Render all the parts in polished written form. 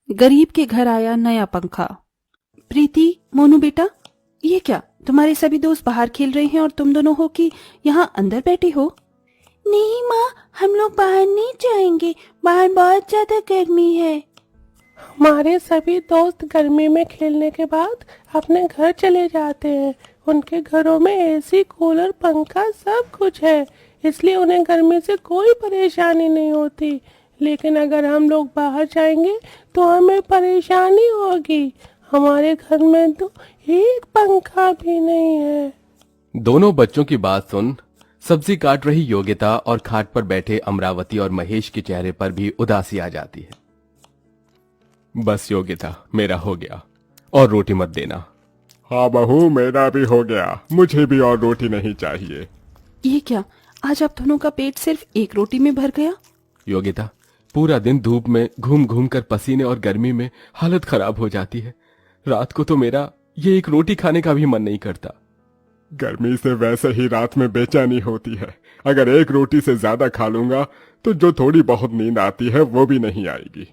गरीब के घर आया नया पंखा। प्रीति, मोनू बेटा, ये क्या, तुम्हारे सभी दोस्त बाहर खेल रहे हैं और तुम दोनों हो कि यहाँ अंदर बैठे हो? नहीं माँ, हम लोग बाहर नहीं जाएंगे, बाहर बहुत ज्यादा गर्मी है। हमारे सभी दोस्त गर्मी में खेलने के बाद अपने घर चले जाते हैं। उनके घरों में एसी, कूलर, पंखा सब कुछ है, इसलिए उन्हें गर्मी से कोई परेशानी नहीं होती। लेकिन अगर हम लोग बाहर जाएंगे तो हमें परेशानी होगी। हमारे घर में तो एक पंखा भी नहीं है। दोनों बच्चों की बात सुन सब्जी काट रही योगिता और खाट पर बैठे अमरावती और महेश के चेहरे पर भी उदासी आ जाती है। बस योगिता, मेरा हो गया, और रोटी मत देना। हाँ बहू, मेरा भी हो गया, मुझे भी और रोटी नहीं चाहिए। ये क्या, आज आप दोनों का पेट सिर्फ एक रोटी में भर गया? योगिता, पूरा दिन धूप में घूम घूम कर पसीने और गर्मी में हालत खराब हो जाती है। रात को तो मेरा ये एक रोटी खाने का भी मन नहीं करता। गर्मी से वैसे ही रात में बेचैनी होती है। अगर एक रोटी से ज्यादा खा लूंगा तो जो थोड़ी बहुत नींद आती है वो भी नहीं आएगी।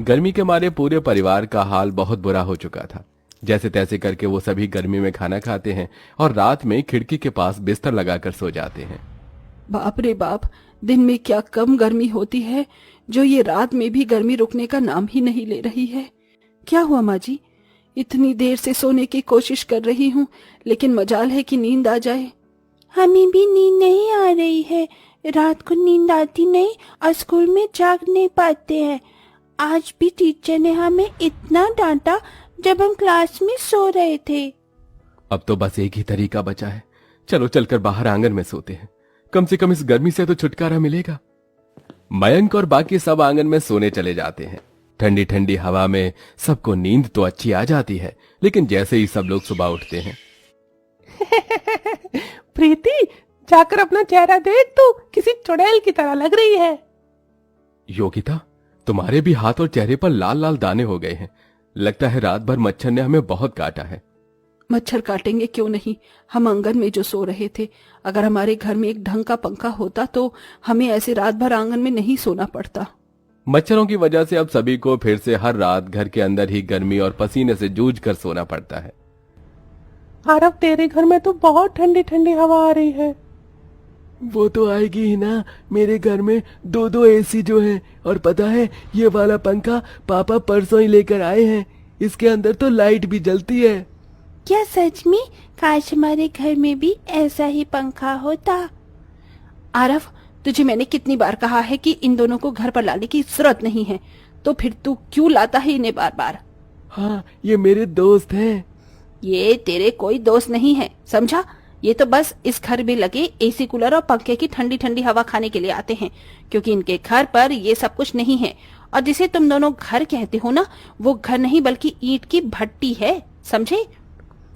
गर्मी के मारे पूरे परिवार का हाल बहुत बुरा हो चुका था। जैसे तैसे करके वो सभी गर्मी में खाना खाते हैं और रात में खिड़की के पास बिस्तर लगाकर सो जाते हैं। बाप रे बाप, दिन में क्या कम गर्मी होती है जो ये रात में भी गर्मी रुकने का नाम ही नहीं ले रही है। क्या हुआ माँ जी? इतनी देर से सोने की कोशिश कर रही हूँ, लेकिन मजाल है कि नींद आ जाए। हमें भी नींद नहीं आ रही है, रात को नींद आती नहीं और स्कूल में जाग नहीं पाते हैं। आज भी टीचर ने हमें इतना डांटा जब हम क्लास में सो रहे थे। अब तो बस एक ही तरीका बचा है, चलो चलकर बाहर आंगन में सोते हैं, कम से कम इस गर्मी से तो छुटकारा मिलेगा। मयंक और बाकी सब आंगन में सोने चले जाते हैं। ठंडी ठंडी हवा में सबको नींद तो अच्छी आ जाती है, लेकिन जैसे ही सब लोग सुबह उठते हैं प्रीति, जाकर अपना चेहरा देख, तो किसी चुड़ैल की तरह लग रही है। योगिता, तुम्हारे भी हाथ और चेहरे पर लाल लाल दाने हो गए हैं। लगता है रात भर मच्छर ने हमें बहुत काटा है। मच्छर काटेंगे क्यों नहीं, हम आंगन में जो सो रहे थे। अगर हमारे घर में एक ढंग का पंखा होता तो हमें ऐसे रात भर आंगन में नहीं सोना पड़ता। मच्छरों की वजह से अब सभी को फिर से हर रात घर के अंदर ही गर्मी और पसीने से जूझ कर सोना पड़ता है। आरव, तेरे घर में तो बहुत ठंडी ठंडी हवा आ रही है। वो तो आएगी ही ना, मेरे घर में दो दो एसी जो हैं, और पता है ये वाला पंखा पापा परसों ही लेकर आए हैं, इसके अंदर तो लाइट भी जलती है। क्या सच में? काश हमारे घर में भी ऐसा ही पंखा होता। आरव, तुझे मैंने कितनी बार कहा है कि इन दोनों को घर पर लाने की जरूरत नहीं है, तो फिर तू क्यों लाता है इन्हें बार बार? हाँ, ये मेरे दोस्त हैं। ये तेरे कोई दोस्त नहीं है, समझा? ये तो बस इस घर में लगे एसी, कूलर और पंखे की ठंडी ठंडी हवा खाने के लिए आते हैं, क्योंकि इनके घर पर ये सब कुछ नहीं है। और जिसे तुम दोनों घर कहते हो ना, वो घर नहीं बल्कि ईंट की भट्टी है, समझे?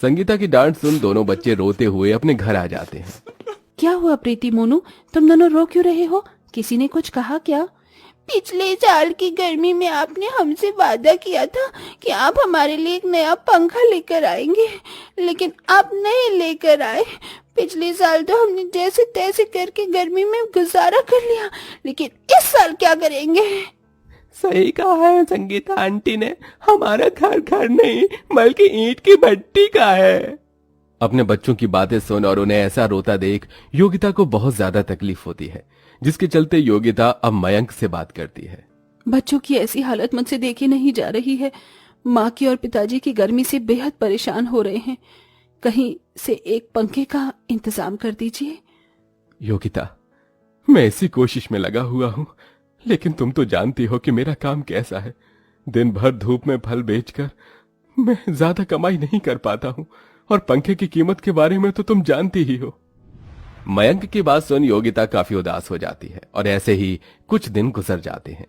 संगीता की डांट सुन दोनों बच्चे रोते हुए अपने घर आ जाते हैं। क्या हुआ प्रीति, मोनू, तुम दोनों रो क्यों रहे हो? किसी ने कुछ कहा क्या? पिछले साल की गर्मी में आपने हमसे वादा किया था कि आप हमारे लिए एक नया पंखा लेकर आएंगे, लेकिन आप नहीं लेकर आए। पिछले साल तो हमने जैसे तैसे करके गर्मी में गुजारा कर लिया, लेकिन इस साल क्या करेंगे? सही कहा है संगीता आंटी ने, हमारा घर घर नहीं बल्कि ईंट की भट्टी का है। अपने बच्चों की बातें सुन और उन्हें ऐसा रोता देख योगिता को बहुत ज्यादा तकलीफ होती है, जिसके चलते योगिता अब मयंक से बात करती है। बच्चों की ऐसी हालत मुझसे देखी नहीं जा रही है। माँ की और पिताजी की गर्मी से बेहद परेशान हो रहे हैं। कहीं से एक पंखे का इंतजाम कर दीजिए। योगिता, मैं इसी कोशिश में लगा हुआ हूँ, लेकिन तुम तो जानती हो कि मेरा काम कैसा है। दिन भर धूप में फल बेचकर मैं ज्यादा कमाई नहीं कर पाता हूँ, और पंखे की कीमत के बारे में तो तुम जानती ही हो। मयंक की बात सुन योगिता काफी उदास हो जाती है, और ऐसे ही कुछ दिन गुजर जाते हैं।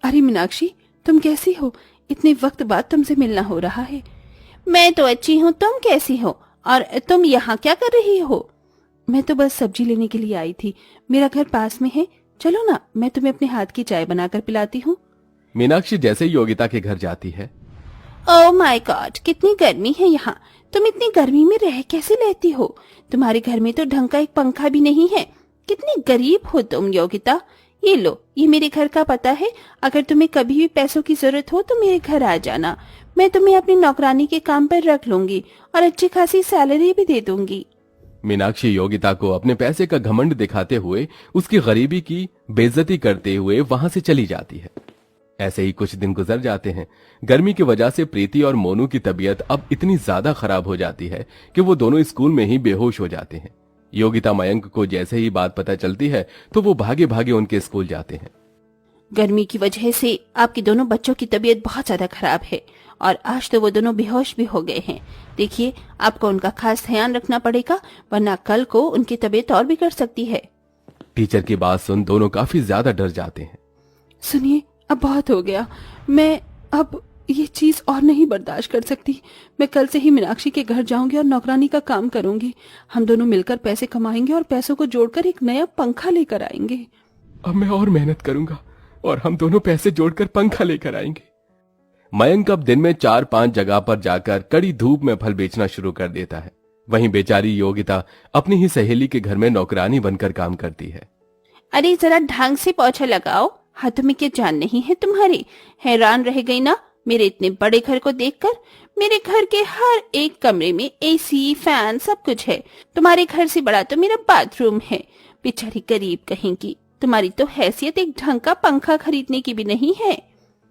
अरे मीनाक्षी, तुम कैसी हो? इतने वक्त बाद तुमसे मिलना हो रहा है। मैं तो अच्छी हूँ, तुम कैसी हो? और तुम यहाँ क्या कर रही हो? मैं तो बस सब्जी लेने के लिए आई थी, मेरा घर पास में है, चलो ना, मैं तुम्हें अपने हाथ की चाय बनाकर पिलाती हूँ। मीनाक्षी जैसे ही योगिता के घर जाती है, ओह माय गॉड, कितनी गर्मी है यहाँ। तुम इतनी गर्मी में रह कैसे लेती हो? तुम्हारे घर में तो ढंग का एक पंखा भी नहीं है। कितनी गरीब हो तुम योगिता। ये लो, ये मेरे घर का पता है। अगर तुम्हें कभी भी पैसों की जरूरत हो तो मेरे घर आ जाना। मैं तुम्हें अपनी नौकरानी के काम पर रख लूंगी और अच्छी खासी सैलरी भी दे दूंगी। मीनाक्षी योगिता को अपने पैसे का घमंड दिखाते हुए उसकी गरीबी की बेइज्जती करते हुए वहां से चली जाती है। ऐसे ही कुछ दिन गुजर जाते हैं। गर्मी की वजह से प्रीति और मोनू की तबीयत अब इतनी ज्यादा खराब हो जाती है कि वो दोनों स्कूल में ही बेहोश हो जाते हैं। योगिता मयंक को जैसे ही बात पता चलती है तो वो भागे भागे उनके स्कूल जाते हैं। गर्मी की वजह से आपके दोनों बच्चों की तबीयत बहुत ज्यादा खराब है और आज तो वो दोनों बेहोश भी हो गए हैं। देखिए, आपको उनका खास ध्यान रखना पड़ेगा, वरना कल को उनकी तबीयत और बिगड़ सकती है। टीचर की बात सुन दोनों काफी ज्यादा डर जाते हैं। सुनिए, अब बहुत हो गया। मैं अब ये चीज और नहीं बर्दाश्त कर सकती। मैं कल से ही मीनाक्षी के घर जाऊंगी और नौकरानी का काम करूंगी। हम दोनों मिलकर पैसे कमाएंगे और पैसों को जोड़कर एक नया पंखा लेकर आएंगे। अब मैं और मेहनत करूंगा और हम दोनों पैसे जोड़कर पंखा लेकर आएंगे। मयंक अब दिन में 4-5 जगह पर जाकर कड़ी धूप में फल बेचना शुरू कर देता है। वहीं बेचारी योगिता अपनी ही सहेली के घर में नौकरानी बनकर काम करती है। अरे जरा ढंग से पोछा लगाओ, हाथों में क्या जान नहीं है तुम्हारी? हैरान रह गई ना मेरे इतने बड़े घर को देखकर। मेरे घर के हर एक कमरे में एसी, फैन सब कुछ है। तुम्हारे घर से बड़ा तो मेरा बाथरूम है। बेचारी गरीब कहेंगी, तुम्हारी तो हैसियत एक ढंग का पंखा खरीदने की भी नहीं है।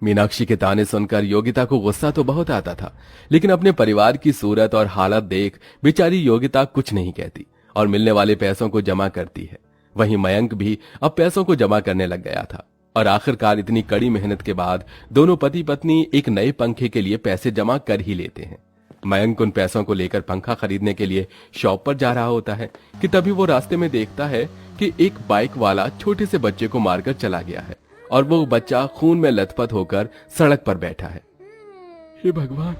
मीनाक्षी के ताने सुनकर योगिता को गुस्सा तो बहुत आता था, लेकिन अपने परिवार की सूरत और हालत देख बेचारी योगिता कुछ नहीं कहती और मिलने वाले पैसों को जमा करती है। वहीं मयंक भी अब पैसों को जमा करने लग गया था और आखिरकार इतनी कड़ी मेहनत के बाद दोनों पति पत्नी एक नए पंखे के लिए पैसे जमा कर ही लेते हैं। मयंक उन पैसों को लेकर पंखा खरीदने के लिए शॉप पर जा रहा होता है कि तभी वो रास्ते में देखता है कि एक बाइक वाला छोटे से बच्चे को मारकर चला गया है और वो बच्चा खून में लथपथ होकर सड़क पर बैठा है। हे भगवान,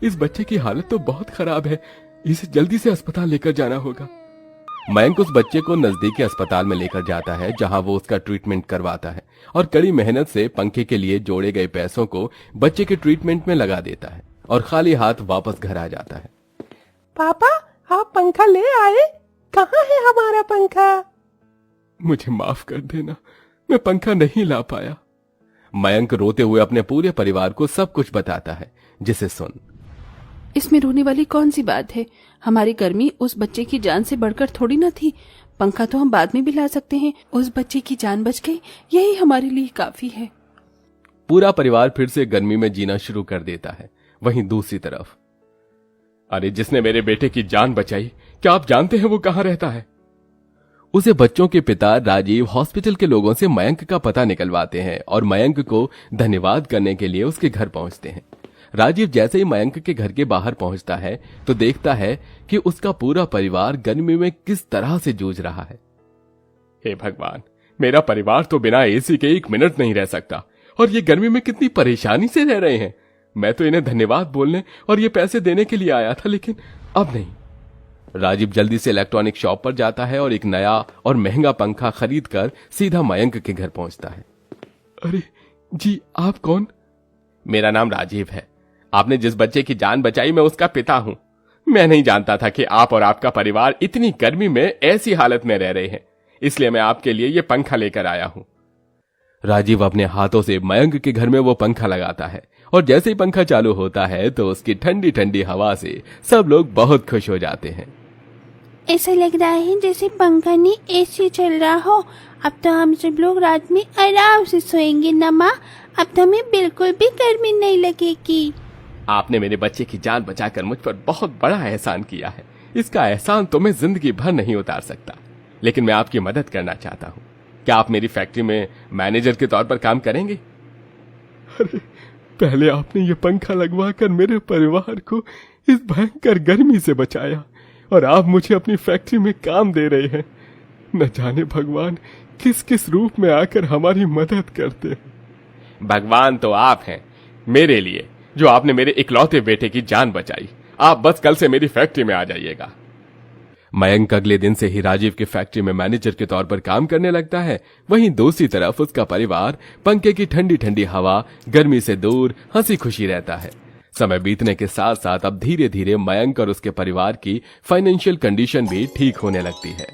इस बच्चे की हालत तो बहुत खराब है, इसे जल्दी से अस्पताल लेकर जाना होगा। मयंक उस बच्चे को नजदीकी अस्पताल में लेकर जाता है जहां वो उसका ट्रीटमेंट करवाता है और कड़ी मेहनत से पंखे के लिए जोड़े गए पैसों को बच्चे के ट्रीटमेंट में लगा देता है और खाली हाथ वापस घर आ जाता है। पापा, आप पंखा ले आए? कहाँ है हमारा पंखा? मुझे माफ कर देना, मैं पंखा नहीं ला पाया। मयंक रोते हुए अपने पूरे परिवार को सब कुछ बताता है, जिसे सुन इसमें रोने वाली कौन सी बात है? हमारी गर्मी उस बच्चे की जान से बढ़कर थोड़ी ना थी। पंखा तो हम बाद में भी ला सकते हैं। उस बच्चे की जान बच गई, यही हमारे लिए काफी है। पूरा परिवार फिर से गर्मी में जीना शुरू कर देता है। वहीं दूसरी तरफ, अरे जिसने मेरे बेटे की जान बचाई, क्या आप जानते हैं वो कहाँ रहता है? उसे बच्चों के पिता राजीव हॉस्पिटल के लोगों से मयंक का पता निकलवाते हैं और मयंक को धन्यवाद करने के लिए उसके घर पहुंचते हैं। राजीव जैसे ही मयंक के घर के बाहर पहुंचता है तो देखता है कि उसका पूरा परिवार गर्मी में किस तरह से जूझ रहा है। हे भगवान, मेरा परिवार तो बिना एसी के 1 मिनट नहीं रह सकता और ये गर्मी में कितनी परेशानी से रह रहे हैं। मैं तो इन्हें धन्यवाद बोलने और ये पैसे देने के लिए आया था, लेकिन अब नहीं। राजीव जल्दी से इलेक्ट्रॉनिक शॉप पर जाता है और एक नया और महंगा पंखा खरीदकर सीधा मयंक के घर पहुंचता है। अरे जी, आप कौन? मेरा नाम राजीव है। आपने जिस बच्चे की जान बचाई, मैं उसका पिता हूं। मैं नहीं जानता था कि आप और आपका परिवार इतनी गर्मी में ऐसी हालत में रह रहे हैं, इसलिए मैं आपके लिए ये पंखा लेकर आया हूं। राजीव अपने हाथों से मयंक के घर में वो पंखा लगाता है और जैसे ही पंखा चालू होता है तो उसकी ठंडी ठंडी हवा से सब लोग बहुत खुश हो जाते हैं। ऐसा लग रहा है जैसे पंखा नहीं एसी चल रहा हो। अब तो हम सब लोग रात में आराम से सोएंगे ना माँ। अब तो हमें बिल्कुल भी गर्मी नहीं लगेगी। आपने मेरे बच्चे की जान बचाकर मुझ पर बहुत बड़ा एहसान किया है। इसका एहसान तो मैं जिंदगी भर नहीं उतार सकता, लेकिन मैं आपकी मदद करना चाहता हूँ। क्या आप मेरी फैक्ट्री में मैनेजर के तौर पर काम करेंगे? अरे, पहले आपने ये पंखा लगवाकर मेरे परिवार को इस भयंकर गर्मी से बचाया और आप मुझे अपनी फैक्ट्री में काम दे रहे हैं। न जाने भगवान किस किस रूप में आकर हमारी मदद करते हैं। भगवान तो आप हैं मेरे लिए, जो आपने मेरे इकलौते बेटे की जान बचाई। आप बस कल से मेरी फैक्ट्री में आ जाइएगा। मयंक अगले दिन से ही राजीव की फैक्ट्री में मैनेजर के तौर पर काम करने लगता है। वहीं दूसरी तरफ उसका परिवार पंखे की ठंडी ठंडी हवा, गर्मी से दूर हंसी खुशी रहता है। समय बीतने के साथ साथ अब धीरे धीरे मयंक और उसके परिवार की फाइनेंशियल कंडीशन भी ठीक होने लगती है।